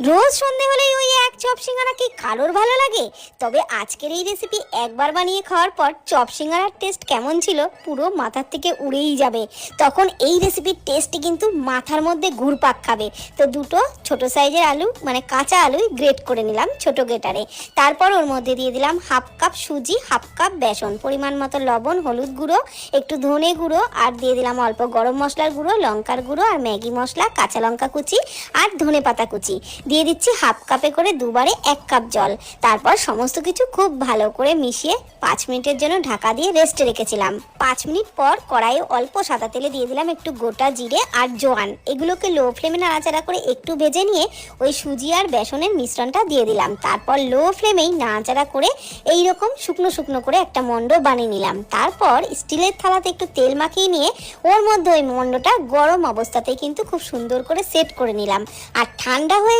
রোজ সন্ধে হলেই ওই এক চপ সিঙ্গারা কি কারোর ভালো লাগে? তবে আজকের এই রেসিপি একবার বানিয়ে খাওয়ার পর চপ সিঙ্গারার টেস্ট কেমন ছিল পুরো মাথার থেকে উড়েই যাবে। তখন এই রেসিপির টেস্টই কিন্তু মাথার মধ্যে ঘুরপাক খাবে। তো দুটো ছোট সাইজের আলু মানে কাঁচা আলুই গ্রেট করে নিলাম ছোট গ্রেটারে। তারপর ওর মধ্যে দিয়ে দিলাম হাফ কাপ সুজি, হাফ কাপ বেসন, পরিমাণ মতো লবণ, হলুদ গুঁড়ো, একটু ধনে গুঁড়ো, আর দিয়ে দিলাম অল্প গরম মশলার গুঁড়ো, লঙ্কার গুঁড়ো আর ম্যাগি মশলা, কাঁচা লঙ্কা কুচি আর ধনে পাতা কুচি। দিয়ে দিচ্ছি হাফ কাপে করে দুবারে 1 কাপ জল। তারপর সমস্ত কিছু খুব ভালো করে মিশিয়ে 5 মিনিটের জন্য ঢাকা দিয়ে রেস্টে রেখেছিলাম। 5 মিনিট পর কড়াইয়ে অল্প সাদা তেলে দিয়ে দিলাম একটু গোটা জিরে আর জোয়ান। এগুলোকে লো ফ্লেমে নাড়াচাড়া করে একটু ভেজে নিয়ে ওই সুজি আর বেসনের মিশ্রণটা দিয়ে দিলাম। তারপর লো ফ্লেমেই নাড়াচাড়া করে এইরকম শুকনো শুকনো করে একটা মণ্ড বানিয়ে নিলাম। তারপর স্টিলের থালাতে একটু তেল মাখিয়ে নিয়ে ওর মধ্যে ওই মণ্ডটা গরম অবস্থাতেই কিন্তু খুব সুন্দর করে সেট করে নিলাম। আর ঠান্ডা হয়ে